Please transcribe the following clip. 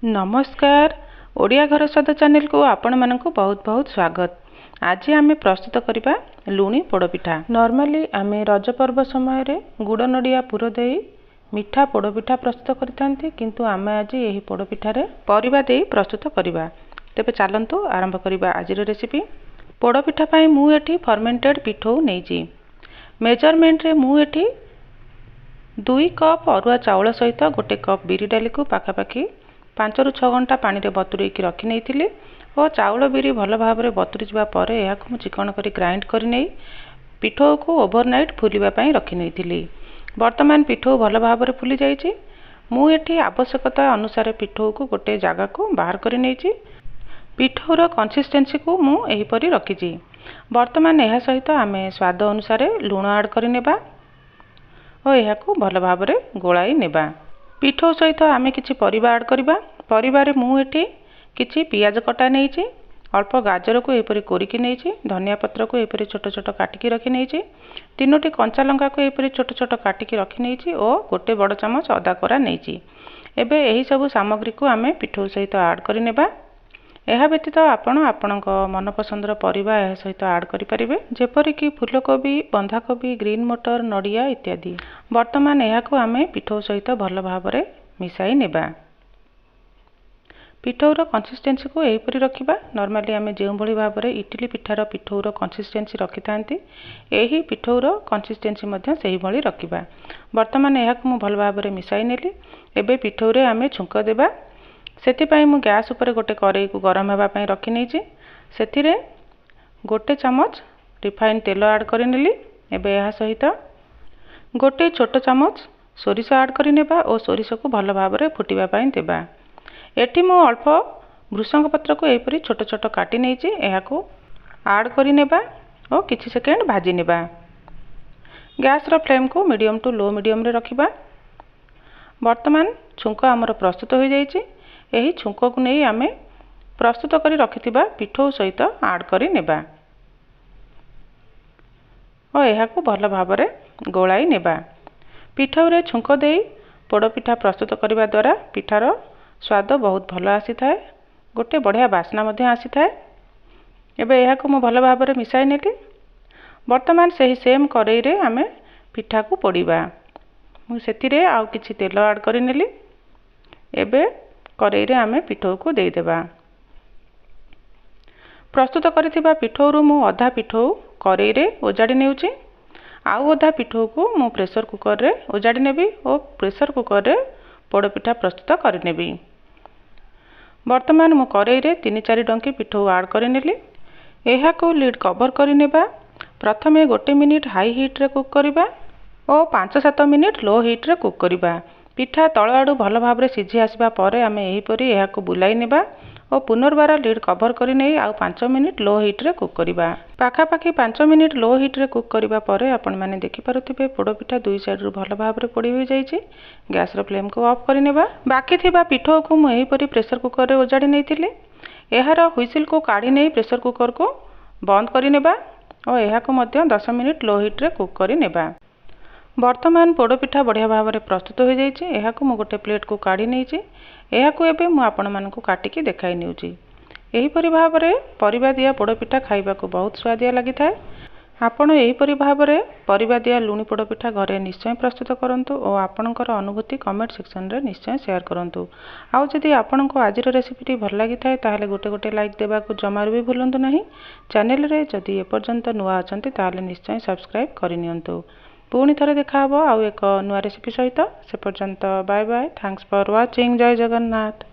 नमस्कार ओडिया घर स्वाद चैनल को आपण मानक बहुत बहुत स्वागत। आज आम प्रस्तुत करवा लुणी पोड़पिठा। नॉर्मली आम रज पर्व समय रे गुड़ नड़िया पुर दे मिठा पोड़पिठा प्रस्तुत करते किंतु आम आज यही पोड़पिठा रे परिबा दे प्रस्तुत करवा। तेबे चलंतु आरंभ करवा आज रेसिपी। पोड़पिठा पाई मु एठी फर्मेंटेड पिठौ नेइची। मेजरमेंट रे मु एठी 2 कप अरुआ चाउल सहित 1 कप बिरी डाली को पाखापाखि 5 ରୁ 6 घंटा पानी रे बतुरेकी रखी नहीं और चाउल बिरी भल भाव में बतुरी जावा परे यहाकु चिकन करी ग्राइंड कर नहीं पिठौ को ओवरनाइट फुलिबा पई रखी नहीं। वर्तमान पिठौ भल भाव में फुली जाइए। मु एठी आवश्यकता अनुसार पिठौ को गोटे जगह को बाहर कर नहीं। पिठौर कंसिस्टेंसी को मु एहीपरि रखी। वर्तमान यह सहित आम स्वाद अनुसार लुण ऐड कर और यह भल भाव में गोलाई नेबा। पिठौ सहित आम किछि परिबा ऐड करबा। परिबारे मु एठी किछि पियाज कटा नेइछि, अल्प गाजर को एपरि कोरिकी नेइछि, धनिया पत्र को एपरि छोट छोट काटिकी रखी नेइछि, 3टी कंचा लंका को एपरि छोट छोट काटिकी रखी नेइछि और गोटे बड़ चमच अदा कोरा नेइछि। एबे एही सब सामग्री को आम पिठौ सहित ऐड करि नेबा। यह व्यतीत आपणक मनपसंदर परिबा यह सहित ऐड करें जेपरिक फूलकोबी, बंधाकोबी, ग्रीन मटर, नड़िया इत्यादि। वर्तमान यह आम पिठौ सहित भल भाव में मिसाई नेबा। पिठौर कंसिस्टेंसी को एहीपरि रखिबा। नॉर्मली आम जो भली भाव में इडली पिठार पिठौर कंसिस्टेंसी रखि थांती एही पिठौर कंसिस्टेंसी मध्य सही भली रखिबा। वर्तमान यह मु भल भाव में मिसाई नेली। एबे पिठौरे आम छुंक देबा। सेतिपाई मु गैस उपर गोटे कड़ाई को गरम होगा पाई रखी नहीं। से गोटे चमच रिफाइन तेल ऐड कर नेली। एबे यह सहित गोटे छोट चमच सोरिष ऐड कर नेबा और सोरिष को भल भाव में फुटिबा पाई देबा। एठी मु अल्प भृषंग पत्र को एपरि छोट छोट काटी नेइछि। एहाको ऐड कर नेबा और किछि सेकेंड भाजी नेबा। गैस रो फ्लेम को मीडियम टू लो मीडियम रे रखिबा। वर्तमान छुंक आमर प्रस्तुत हो जाइछि। यही छुंक को नहीं आम प्रस्तुत कर रखिथिबा पिठौ सहित ऐड कर नेबा और यह भल भाव में गोलाई नेबा। पिठौ रे छुंक दे पोड़पिठा प्रस्तुत करने द्वारा पिठार स्वाद बहुत भल आसी थाए, गोटे बढ़िया बास्ना मध्य आसी थाए। एबे यह मु भल भाव में मिसाई नेली। वर्तमान सही सेम कड़ाई रे आम पिठा को पोड़ीबा। मु सेतिरे आउ किछि तेल ऐड कर नेली। एबे कड़ाई रे आम पिठौ को देदेबा। प्रस्तुत करिथिबा पिठौरु मु अधा पिठौ कड़ाई रे ओजाड़ी नेउछि, आउ अधा पिठौ को मु प्रेशर कुकर रे ओजाड़ी नेबी और प्रेशर कुकर रे पोड़पिठा प्रस्तुत करनेबी। वर्तमान मु कड़ाई रे 3-4 डंकी पिठौ ऐड कर नेली। एहा को लीड कवर कर नेबा। प्रथमे 1 मिनिट हाई हीट रे कुक करबा और 5-7 मिनिट लो हीट रे कुक करबा। पिठा तल आड़ू भल भाव में सीझी आसवा पर आम यहीपरि यह बुलाई नेबा और पुनर्बार लीड कवर कर नहीं आउ 5 मिनिट लो हीट रे कुक करबा। पाखापाखि 5 मिनिट लो हीट रे कुक करबा परे आपण माने देखि पारुथिबे पोड़पिठा दुई साइड रु भल भाव में पोड़ी हो जाइछि। गैस रो फ्लेम को ऑफ कर नेबा। बाकी थिबा पिठौ को मु यहीपरि प्रेशर कुकर रे ओजाड़ी नेइथिले। एहार हुइसिल को काढी नै प्रेशर कुकर को बंद कर नेबा और एहा को मध्य 10 मिनिट लो हीट रे कुक कर नेबा। वर्तमान पोड़पिठा बढ़िया भाव में प्रस्तुत हो जाइए। यह मु गोटे प्लेट को काढ़ी नहीं। यह एबे मु आपण मानकु काटिकी देखाई नेउची। एहीपरि भाव में परिबा दिया पोड़पिठा खाइबा को बहुत स्वादिया लगी थाए। आपण एहीपरि भाव में परिबा दिया लुणी पोड़पिठा घरे निश्चय प्रस्तुत करंतु और आपणकर अनुभूति कमेंट सेक्शन रे निश्चय शेयर करंतु। आउ जदि आपणको आजिर रेसिपीटी भल लगी थाए ताहले गोटे गोटे लाइक देबा को जमार भी भूलंतु नहीं। चैनल रे जदि एपर्यंत नुआ अछंती ताहले निश्चय सब्सक्राइब करिनियंतु। पुणी थरे देखा आउ एक नुआ रेसिपी सहित। से पर्यंत bye bye. Thanks for watching. जय जगन्नाथ।